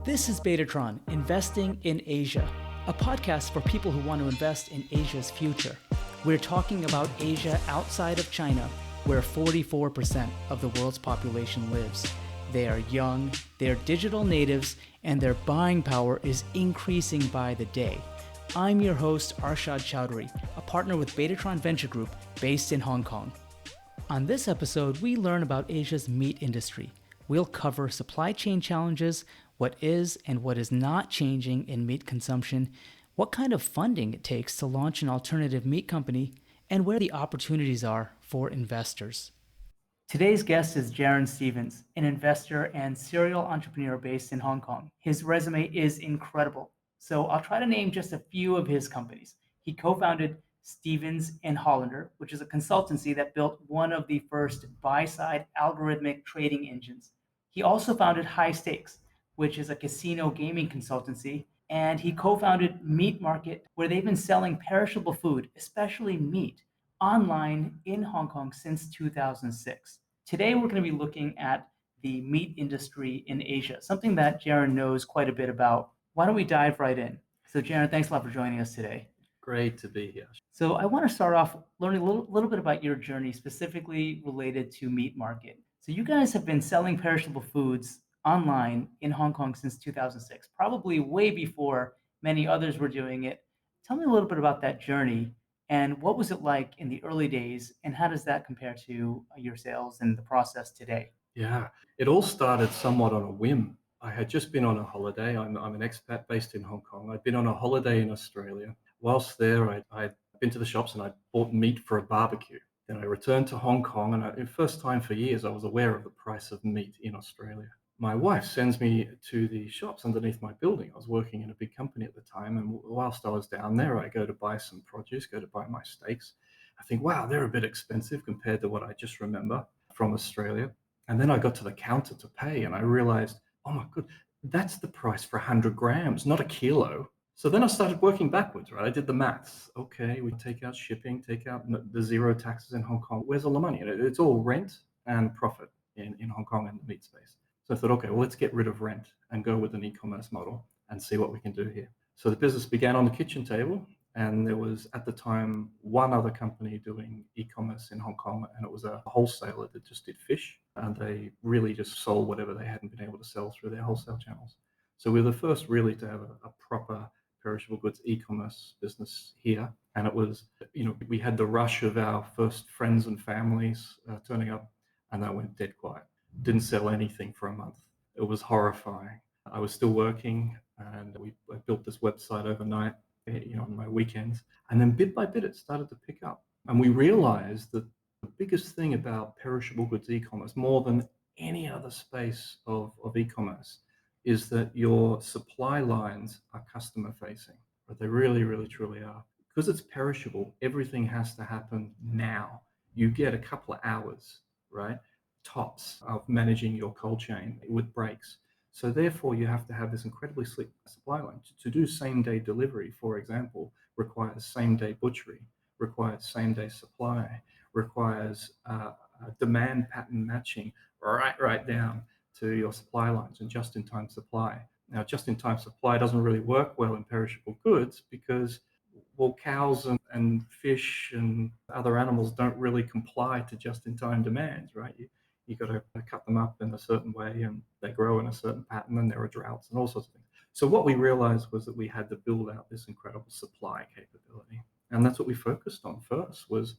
This is Betatron, Investing in Asia, a podcast for people who want to invest in Asia's future. We're talking about Asia outside of China, where 44% of the world's population lives. They are young, they're digital natives, and their buying power is increasing by the day. I'm your host, Arshad Chowdhury, a partner with Betatron Venture Group based in Hong Kong. On this episode, we learn about Asia's meat industry. We'll cover supply chain challenges, what is and what is not changing in meat consumption, what kind of funding it takes to launch an alternative meat company, and where the opportunities are for investors. Today's guest is Jarron Stevens, an investor and serial entrepreneur based in Hong Kong. His resume is incredible, so I'll try to name just a few of his companies. He co-founded Stevens and Hollander, which is a consultancy that built one of the first buy-side algorithmic trading engines. He also founded High Stakes, which is a casino gaming consultancy, and he co-founded Meat Market, where they've been selling perishable food, especially meat, online in Hong Kong since 2006. Today, we're going to be looking at the meat industry in Asia, something that Jarron knows quite a bit about. Why don't we dive right in? So Jarron, thanks a lot for joining us today. Great to be here. So I want to start off learning a little bit about your journey, specifically related to Meat Market. So you guys have been selling perishable foods online in Hong Kong since 2006, probably way before many others were doing it. Tell me a little bit about that journey and what was it like in the early days, and how does that compare to your sales and the process today? Yeah, it all started somewhat on a whim. I had just been on a holiday. I'm an expat based in Hong Kong. I'd been on a holiday in Australia. Whilst there, I'd been to the shops and I bought meat for a barbecue. Then I returned to Hong Kong, and the first time for years, I was aware of the price of meat in Australia. My wife sends me to the shops underneath my building. I was working in a big company at the time, and whilst I was down there, I go to buy some produce, go to buy my steaks. I think, wow, they're a bit expensive compared to what I just remember from Australia. And then I got to the counter to pay, and I realized, oh my God, that's the price for 100 grams, not a kilo. So then I started working backwards, right? I did the maths. Okay, we take out shipping, take out the zero taxes in Hong Kong. Where's all the money? It's all rent and profit in Hong Kong and the meat space. So I thought, okay, well, let's get rid of rent and go with an e-commerce model and see what we can do here. So the business began on the kitchen table, and there was at the time one other company doing e-commerce in Hong Kong, and it was a wholesaler that just did fish, and they really just sold whatever they hadn't been able to sell through their wholesale channels. So we were the first really to have a proper perishable goods e-commerce business here. And it was, we had the rush of our first friends and families turning up, and that went dead quiet. Didn't sell anything for a month. It was horrifying. I was still working, and I built this website overnight, on my weekends. And then bit by bit, it started to pick up. And we realized that the biggest thing about perishable goods e-commerce, more than any other space of e-commerce, is that your supply lines are customer facing, but they really, really, truly are. Because it's perishable, everything has to happen now. You get a couple of hours, right? Tops of managing your cold chain with breaks. So therefore, you have to have this incredibly slick supply line. To do same-day delivery, for example, requires same-day butchery, requires same-day supply, requires demand pattern matching right down to your supply lines and just-in-time supply. Now, just-in-time supply doesn't really work well in perishable goods because, well, cows and fish and other animals don't really comply to just-in-time demands, right? You got to cut them up in a certain way, and they grow in a certain pattern, and there are droughts and all sorts of things. So what we realized was that we had to build out this incredible supply capability, and that's what we focused on first. Was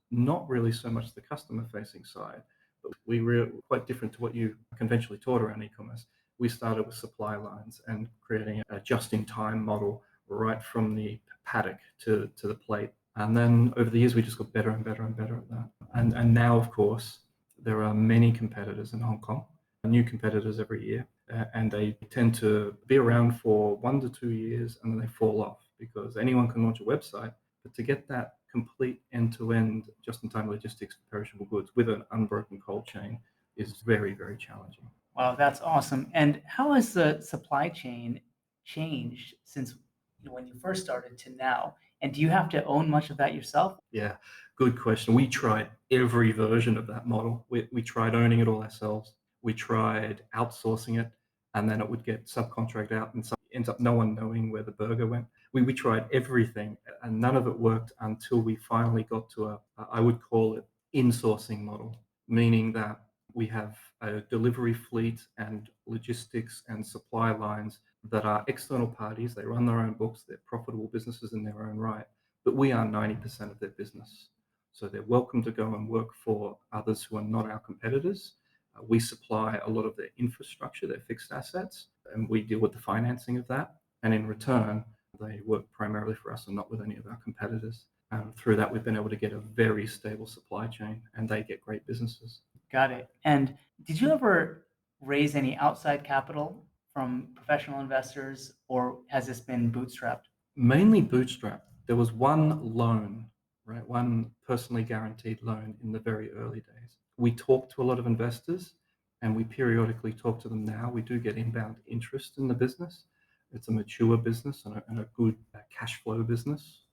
not really so much the customer-facing side, but we were quite different to what you conventionally taught around e-commerce. We started with supply lines and creating a just-in-time model right from the paddock to the plate. And then over the years, we just got better and better and better at that. And now, of course, there are many competitors in Hong Kong, new competitors every year, and they tend to be around for 1 to 2 years, and then they fall off because anyone can launch a website, but to get that complete end-to-end just-in-time logistics for perishable goods with an unbroken cold chain is very, very challenging. Wow, that's awesome. And how has the supply chain changed since when you first started to now? And do you have to own much of that yourself? Yeah, good question. We tried every version of that model. We tried owning it all ourselves. We tried outsourcing it. and then it would get subcontracted out, and so ends up no one knowing where the burger went. We tried everything, and none of it worked until we finally got to I would call it insourcing model, meaning that we have a delivery fleet and logistics and supply lines that are external parties. They run their own books. They're profitable businesses in their own right, but we are 90% of their business. So they're welcome to go and work for others who are not our competitors. We supply a lot of their infrastructure, their fixed assets, and we deal with the financing of that. And in return, they work primarily for us and not with any of our competitors. Through that, we've been able to get a very stable supply chain, and they get great businesses. Got it. And did you ever raise any outside capital from professional investors, or has this been bootstrapped? Mainly bootstrap. There was one loan, right? One personally guaranteed loan in the very early days. We talked to a lot of investors, and we periodically talk to them now. We do get inbound interest in the business. It's a mature business and a good cash flow business,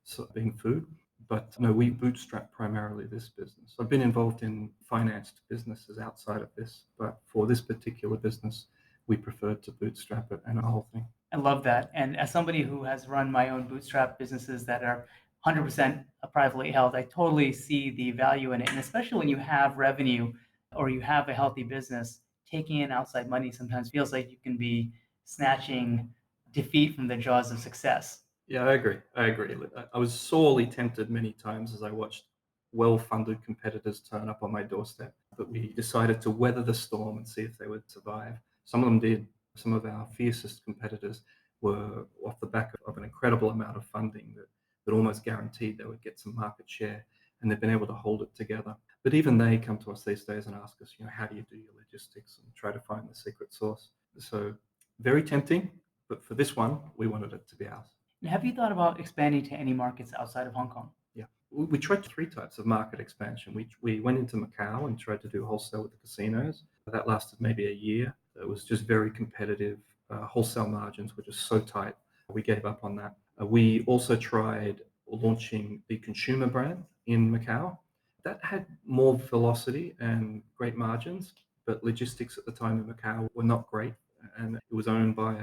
so being food. But no, we bootstrap primarily this business. I've been involved in financed businesses outside of this, but for this particular business, we preferred to bootstrap it and the whole thing. I love that. And as somebody who has run my own bootstrap businesses that are 100% privately held, I totally see the value in it. And especially when you have revenue or you have a healthy business, taking in outside money sometimes feels like you can be snatching defeat from the jaws of success. Yeah, I agree. I agree. I was sorely tempted many times as I watched well-funded competitors turn up on my doorstep, but we decided to weather the storm and see if they would survive. Some of them did. Some of our fiercest competitors were off the back of an incredible amount of funding that almost guaranteed they would get some market share, and they've been able to hold it together. But even they come to us these days and ask us, how do you do your logistics, and try to find the secret sauce. So very tempting, but for this one, we wanted it to be ours. And have you thought about expanding to any markets outside of Hong Kong? Yeah, we tried three types of market expansion. We went into Macau and tried to do wholesale with the casinos. That lasted maybe a year. It was just very competitive. Wholesale margins were just so tight. We gave up on that. We also tried launching the consumer brand in Macau. That had more velocity and great margins, but logistics at the time in Macau were not great. And it was owned by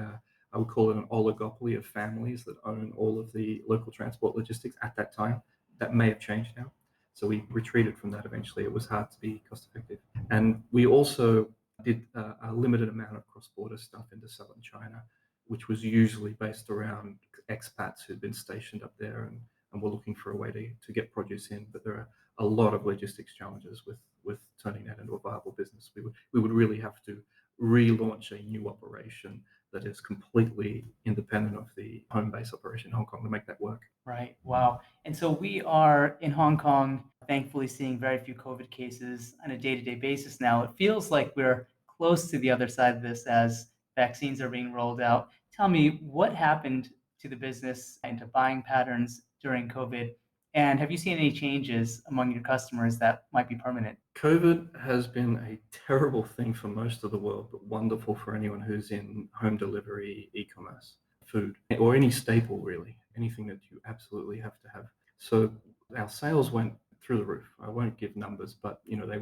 I would call it an oligopoly of families that own all of the local transport logistics at that time. That may have changed now. So we retreated from that eventually. It was hard to be cost effective. And we also did a limited amount of cross-border stuff into southern China, which was usually based around expats who'd been stationed up there and were looking for a way to get produce in. But there are a lot of logistics challenges with turning that into a viable business. We would really have to relaunch a new operation that is completely independent of the home base operation in Hong Kong to make that work. Right. Wow. And so we are in Hong Kong, thankfully seeing very few COVID cases on a day-to-day basis now. It feels like we're close to the other side of this as vaccines are being rolled out. Tell me, what happened to the business and to buying patterns during COVID? And have you seen any changes among your customers that might be permanent? COVID has been a terrible thing for most of the world, but wonderful for anyone who's in home delivery, e-commerce, food, or any staple really, anything that you absolutely have to have. So our sales went through the roof. I won't give numbers, but they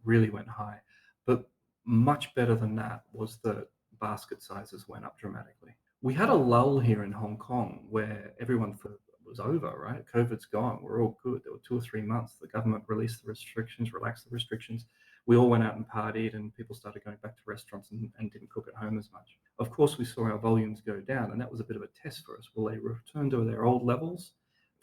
really went high. But much better than that was that basket sizes went up dramatically. We had a lull here in Hong Kong where everyone thought it was over, right? COVID's gone. We're all good. There were 2 or 3 months. The government released the restrictions, relaxed the restrictions. We all went out and partied, and people started going back to restaurants and didn't cook at home as much. Of course, we saw our volumes go down, and that was a bit of a test for us. Will they return to their old levels?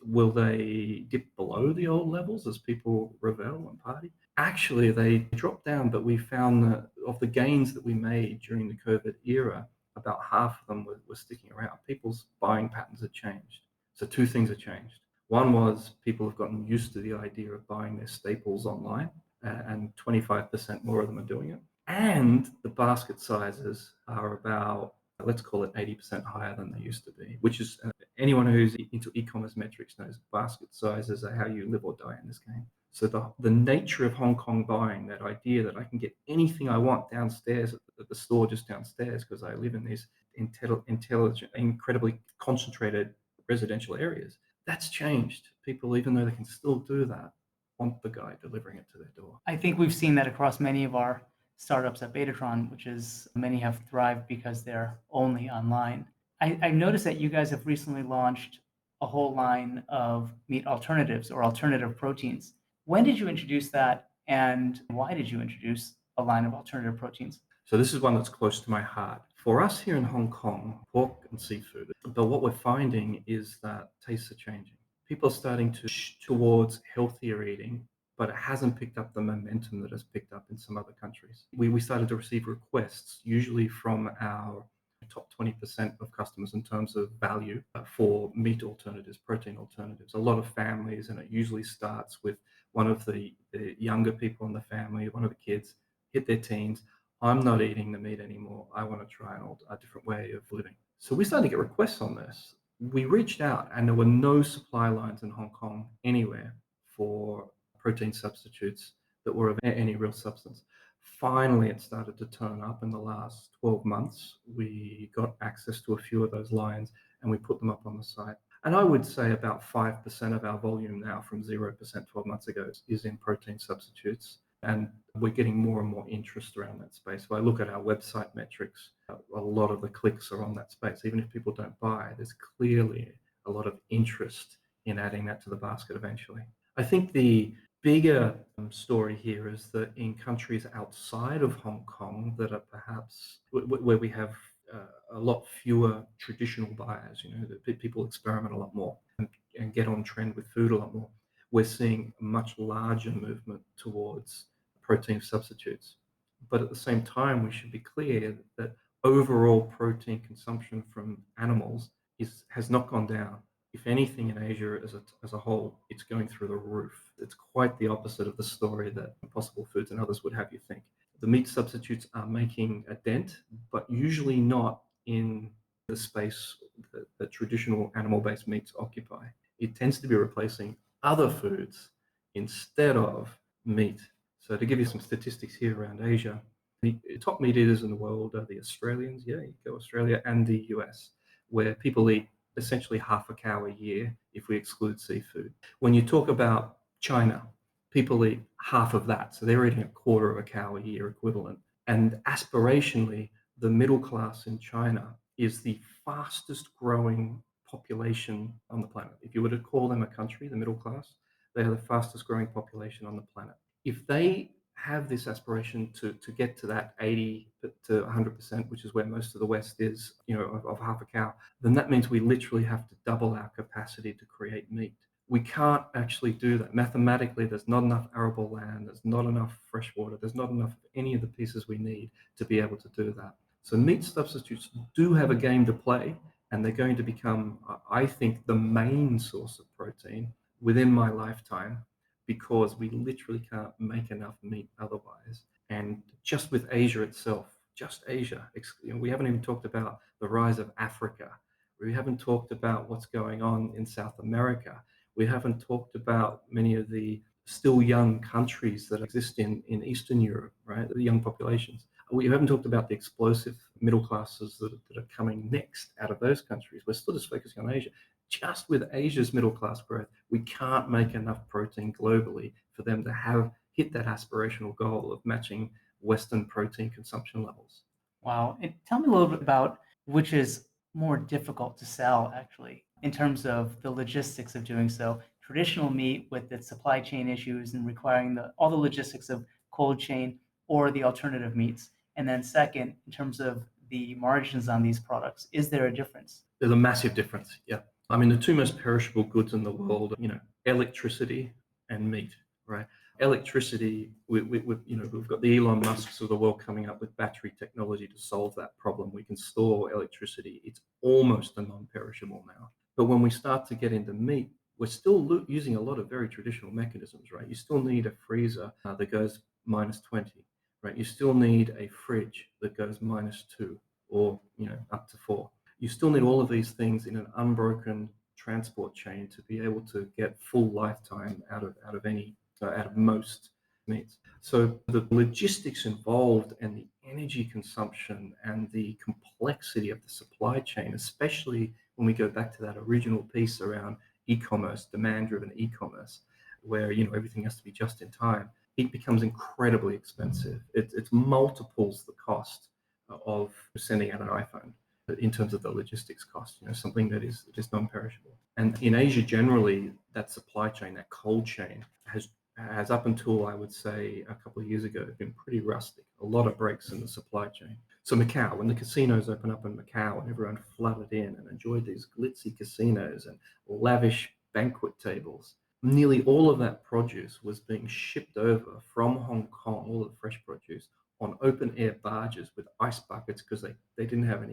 Will they dip below the old levels as people revel and party? Actually, they dropped down, but we found that of the gains that we made during the COVID era, about half of them were sticking around. People's buying patterns had changed. So 2 things have changed. One was people have gotten used to the idea of buying their staples online, and 25% more of them are doing it. And the basket sizes are about, let's call it 80% higher than they used to be, which is anyone who's into e-commerce metrics knows basket sizes are how you live or die in this game. So the nature of Hong Kong buying, that idea that I can get anything I want downstairs at the store just downstairs because I live in these intelligent, incredibly concentrated residential areas, that's changed. People, even though they can still do that, want the guy delivering it to their door. I think we've seen that across many of our startups at Betatron, which is many have thrived because they're only online. I've noticed that you guys have recently launched a whole line of meat alternatives or alternative proteins. When did you introduce that, and why did you introduce a line of alternative proteins? So this is one that's close to my heart. For us here in Hong Kong, pork and seafood, but what we're finding is that tastes are changing. People are starting to towards healthier eating, but it hasn't picked up the momentum that has picked up in some other countries. We started to receive requests, usually from our top 20% of customers in terms of value for meat alternatives, protein alternatives. A lot of families, and it usually starts with one of the younger people in the family, one of the kids hit their teens. I'm not eating the meat anymore. I want to try a different way of living. So we started to get requests on this. We reached out, and there were no supply lines in Hong Kong anywhere for protein substitutes that were of any real substance. Finally, it started to turn up in the last 12 months. We got access to a few of those lines and we put them up on the site. And I would say about 5% of our volume now from 0% 12 months ago is in protein substitutes. And we're getting more and more interest around that space. If I look at our website metrics, a lot of the clicks are on that space. Even if people don't buy, there's clearly a lot of interest in adding that to the basket eventually. I think the bigger story here is that in countries outside of Hong Kong that are perhaps where we have a lot fewer traditional buyers, that people experiment a lot more and get on trend with food a lot more, we're seeing a much larger movement towards protein substitutes. But at the same time, we should be clear that overall protein consumption from animals has not gone down. If anything, in Asia as a whole, it's going through the roof. It's quite the opposite of the story that Impossible Foods and others would have you think. The meat substitutes are making a dent, but usually not in the space that traditional animal-based meats occupy. It tends to be replacing other foods instead of meat. So to give you some statistics here around Asia, the top meat eaters in the world are the Australians, yeah, you go Australia, and the US, where people eat essentially half a cow a year if we exclude seafood. When you talk about China, people eat half of that. So they're eating a quarter of a cow a year equivalent. And aspirationally, the middle class in China is the fastest growing population on the planet. If you were to call them a country, the middle class, they are the fastest growing population on the planet. If they have this aspiration to get to that 80 to 100%, which is where most of the West is, of half a cow, then that means we literally have to double our capacity to create meat. We can't actually do that. Mathematically, there's not enough arable land, there's not enough fresh water, there's not enough of any of the pieces we need to be able to do that. So meat substitutes do have a game to play, and they're going to become, I think, the main source of protein within my lifetime, because we literally can't make enough meat otherwise. And just with Asia itself, just Asia, we haven't even talked about the rise of Africa. We haven't talked about what's going on in South America. We haven't talked about many of the still young countries that exist in Eastern Europe, right? The young populations. We haven't talked about the explosive middle classes that are coming next out of those countries. We're still just focusing on Asia. Just with Asia's middle class growth, we can't make enough protein globally for them to hit that aspirational goal of matching Western protein consumption levels. Wow. And tell me a little bit about which is more difficult to sell, actually, in terms of the logistics of doing so. Traditional meat with its supply chain issues and requiring all the logistics of cold chain, or the alternative meats. And then second, in terms of the margins on these products, is there a difference? There's a massive difference, yeah. I mean, the two most perishable goods in the world, electricity and meat, right? Electricity, we've got the Elon Musks of the world coming up with battery technology to solve that problem. We can store electricity. It's almost a non-perishable now. But when we start to get into meat, we're still using a lot of very traditional mechanisms, right? You still need a freezer that goes -20, right? You still need a fridge that goes -2 or, up to 4. You still need all of these things in an unbroken transport chain to be able to get full lifetime out of most meats. So the logistics involved and the energy consumption and the complexity of the supply chain, especially when we go back to that original piece around e-commerce, demand-driven e-commerce, where everything has to be just in time. it becomes incredibly expensive. It's multiples the cost of sending out an iPhone in terms of the logistics cost, something that is just non-perishable. And in Asia generally, that supply chain, that cold chain has up until, I would say, a couple of years ago, been pretty rustic. A lot of breaks in the supply chain. So Macau, when the casinos opened up in Macau and everyone flooded in and enjoyed these glitzy casinos and lavish banquet tables, nearly all of that produce was being shipped over from Hong Kong, all of the fresh produce, on open air barges with ice buckets because they didn't have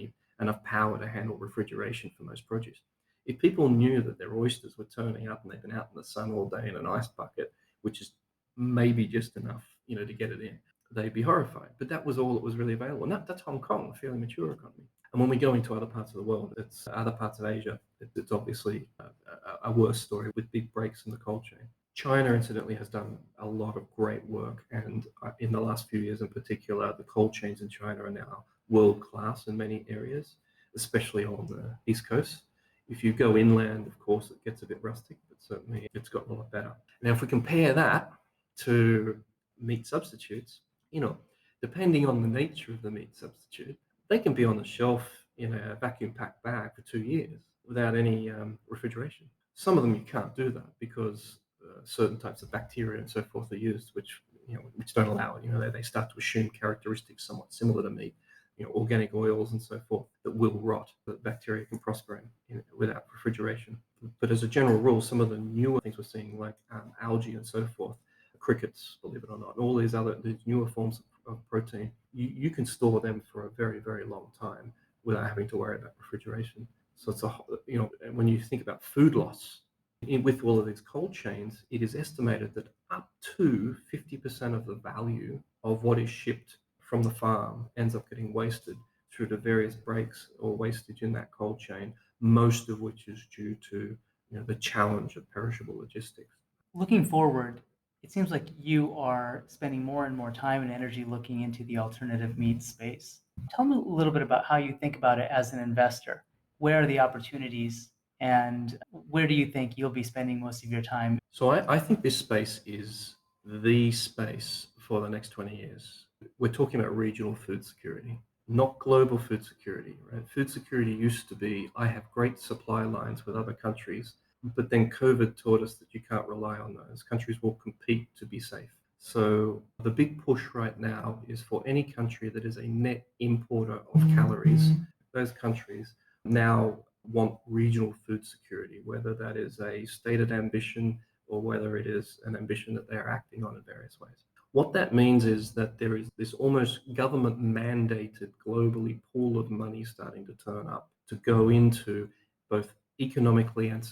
enough power to handle refrigeration for most produce. If people knew that their oysters were turning up and they've been out in the sun all day in an ice bucket, which is maybe just enough, to get it in, they'd be horrified. But that was all that was really available. And that's Hong Kong, a fairly mature economy. And when we go into other parts of the world, it's other parts of Asia, it's obviously a worse story with big breaks in the cold chain. China, incidentally, has done a lot of great work. And in the last few years in particular, the cold chains in China are now world class in many areas, especially on the East Coast. If you go inland, of course, it gets a bit rustic, but certainly it's gotten a lot better. Now, if we compare that to meat substitutes, depending on the nature of the meat substitute, they can be on the shelf in a vacuum packed bag for 2 years without any refrigeration. Some of them you can't do that because certain types of bacteria and so forth are used, which don't allow it. They start to assume characteristics somewhat similar to meat, organic oils and so forth that will rot, that bacteria can prosper in without refrigeration. But as a general rule, some of the newer things we're seeing, like algae and so forth, crickets, believe it or not, all these newer forms of protein, you can store them for a very, very long time without having to worry about refrigeration. So it's when you think about food loss, with all of these cold chains, it is estimated that up to 50% of the value of what is shipped from the farm ends up getting wasted through the various breaks or wastage in that cold chain, most of which is due to the challenge of perishable logistics. Looking forward, it seems like you are spending more and more time and energy looking into the alternative meat space. Tell me a little bit about how you think about it as an investor. Where are the opportunities, and where do you think you'll be spending most of your time? So I think this space is the space for the next 20 years. We're talking about regional food security, not global food security, right? Food security used to be, I have great supply lines with other countries, but then COVID taught us that you can't rely on those. Countries will compete to be safe. So the big push right now is for any country that is a net importer of calories, those countries now want regional food security, whether that is a stated ambition or whether it is an ambition that they're acting on in various ways. What that means is that there is this almost government mandated globally pool of money starting to turn up to go into both economically and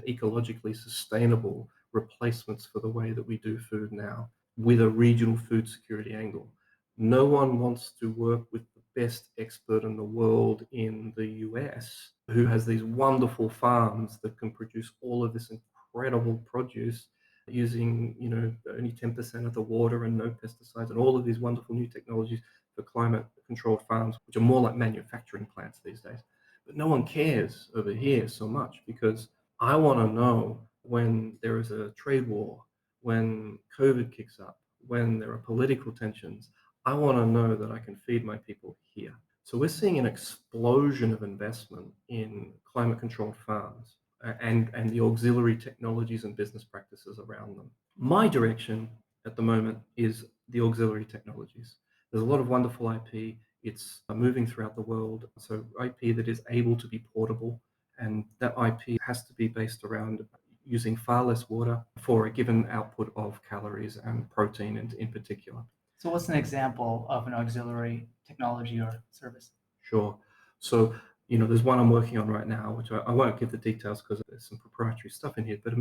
ecologically sustainable replacements for the way that we do food now, with a regional food security angle. No one wants to work with the best expert in the world in the US who has these wonderful farms that can produce all of this incredible produce using only 10% of the water and no pesticides and all of these wonderful new technologies for climate controlled farms, which are more like manufacturing plants these days. But no one cares over here so much, because I want to know when there is a trade war, when COVID kicks up, when there are political tensions, I want to know that I can feed my people here. So we're seeing an explosion of investment in climate controlled farms and the auxiliary technologies and business practices around them. My direction at the moment is the auxiliary technologies. There's a lot of wonderful IP. It's moving throughout the world. So IP that is able to be portable, and that IP has to be based around using far less water for a given output of calories and protein in particular. So what's an example of an auxiliary technology or service? Sure. So, there's one I'm working on right now, which I won't give the details because there's some proprietary stuff in here. But,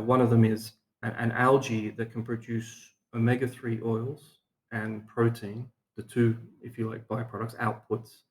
one of them is an algae that can produce omega-3 oils and protein, the two, if you like, byproducts, outputs,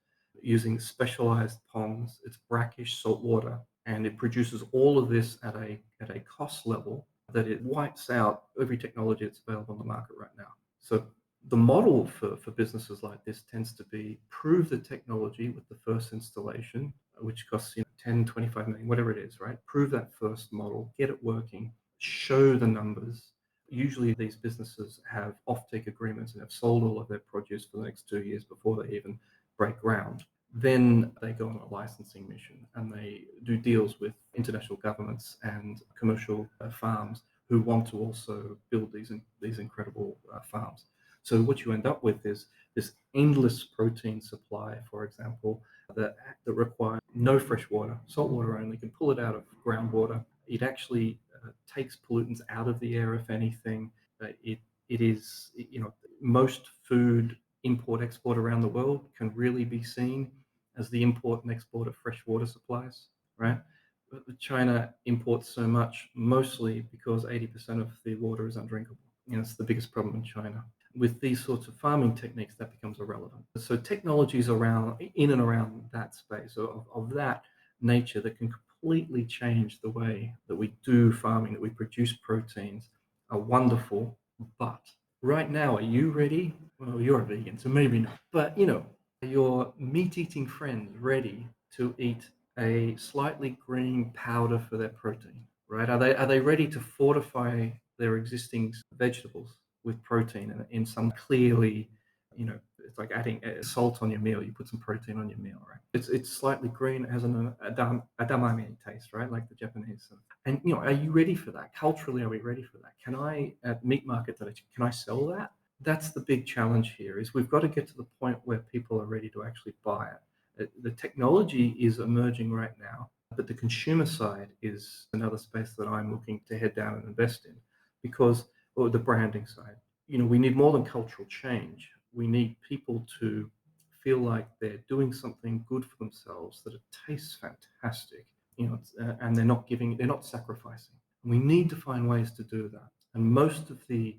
using specialized ponds. It's brackish salt water, and it produces all of this at a cost level that it wipes out every technology that's available on the market right now. So the model for businesses like this tends to be prove the technology with the first installation, which costs 10, 25 million, whatever it is, right? Prove that first model, get it working, show the numbers, Usually these businesses have offtake agreements and have sold all of their produce for the next 2 years before they even break ground. Then they go on a licensing mission and they do deals with international governments and commercial farms who want to also build these incredible farms. So what you end up with is this endless protein supply, for example, that requires no fresh water, salt water only, can pull it out of groundwater. It actually takes pollutants out of the air, if anything. It is, most food import export around the world can really be seen as the import and export of fresh water supplies, right? China imports so much, mostly because 80% of the water is undrinkable. It's the biggest problem in China. With these sorts of farming techniques, that becomes irrelevant. So technologies around, in and around that space of that nature that can completely change the way that we do farming, that we produce proteins, are wonderful. But right now, are you ready? Well, you're a vegan, so maybe not. But your meat-eating friends ready to eat a slightly green powder for their protein, right? Are they ready to fortify their existing vegetables with protein in some clearly, it's like adding salt on your meal. You put some protein on your meal, right? It's slightly green, it has an edamame taste, right? Like the Japanese. And are you ready for that? Culturally, are we ready for that? Can I, at meat market, can I sell that? That's the big challenge here, is we've got to get to the point where people are ready to actually buy it. The technology is emerging right now, but the consumer side is another space that I'm looking to head down and invest in, because, or the branding side, we need more than cultural change. We need people to feel like they're doing something good for themselves, that it tastes fantastic, and they're not sacrificing. And we need to find ways to do that. And most of the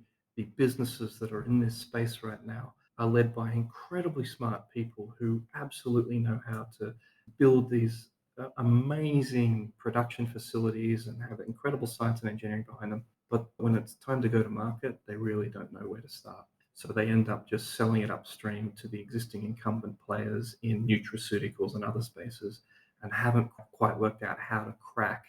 businesses that are in this space right now are led by incredibly smart people who absolutely know how to build these amazing production facilities and have incredible science and engineering behind them. But when it's time to go to market, they really don't know where to start. So they end up just selling it upstream to the existing incumbent players in nutraceuticals and other spaces, and haven't quite worked out how to crack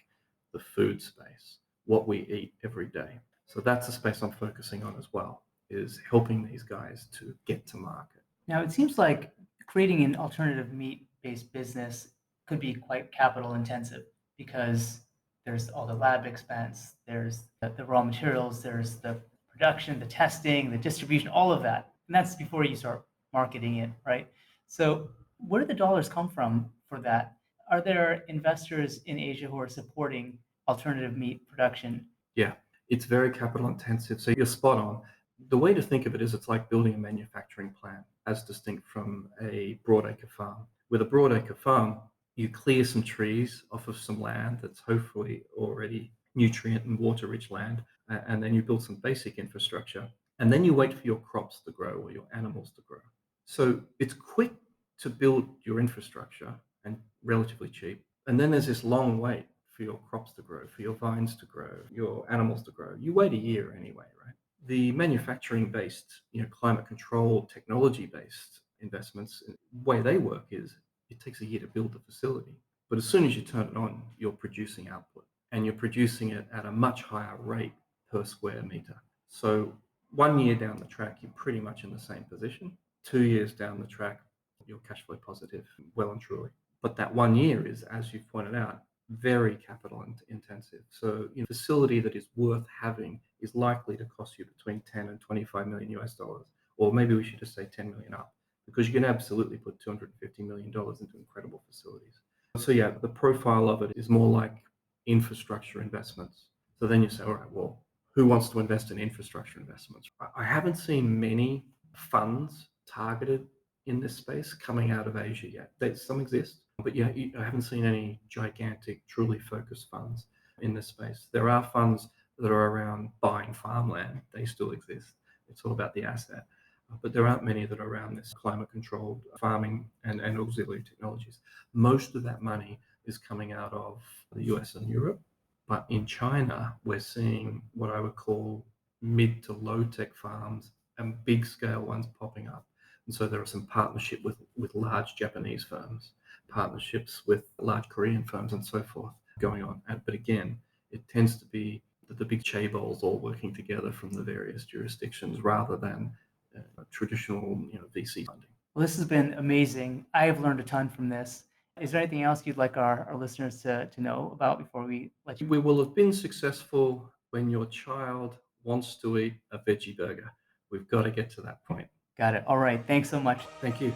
the food space, what we eat every day. So that's the space I'm focusing on as well, is helping these guys to get to market. Now, it seems like creating an alternative meat-based business could be quite capital intensive, because there's all the lab expense, there's the raw materials, there's the production, the testing, the distribution, all of that. And that's before you start marketing it, right? So where do the dollars come from for that? Are there investors in Asia who are supporting alternative meat production? Yeah, it's very capital intensive. So you're spot on. The way to think of it is it's like building a manufacturing plant, as distinct from a broadacre farm. With a broadacre farm, you clear some trees off of some land that's hopefully already nutrient and water rich land, and then you build some basic infrastructure, and then you wait for your crops to grow or your animals to grow. So it's quick to build your infrastructure and relatively cheap. And then there's this long wait for your crops to grow, for your vines to grow, your animals to grow. You wait a year anyway, right? The manufacturing-based, climate control, technology-based investments, the way they work is it takes a year to build the facility. But as soon as you turn it on, you're producing output, and you're producing it at a much higher rate per square meter. So 1 year down the track, you're pretty much in the same position. 2 years down the track, you're cash flow positive, well and truly. But that 1 year is, as you've pointed out, very capital intensive. So a facility that is worth having is likely to cost you between 10 and 25 million US dollars, or maybe we should just say 10 million up, because you can absolutely put $250 million into incredible facilities. So yeah, the profile of it is more like infrastructure investments. So then you say, all right, well, who wants to invest in infrastructure investments? I haven't seen many funds targeted in this space coming out of Asia yet. Some exist, but yeah, I haven't seen any gigantic, truly focused funds in this space. There are funds that are around buying farmland. They still exist. It's all about the asset. But there aren't many that are around this climate-controlled farming and auxiliary technologies. Most of that money is coming out of the US and Europe. But in China, we're seeing what I would call mid to low-tech farms and big-scale ones popping up. And so there are some partnership with large Japanese firms, partnerships with large Korean firms, and so forth going on. But again, it tends to be the big chaebols all working together from the various jurisdictions rather than traditional VC funding. Well, this has been amazing. I have learned a ton from this. Is there anything else you'd like our listeners to know about before we let you? We will have been successful when your child wants to eat a veggie burger. We've got to get to that point. Got it. All right. Thanks so much. Thank you.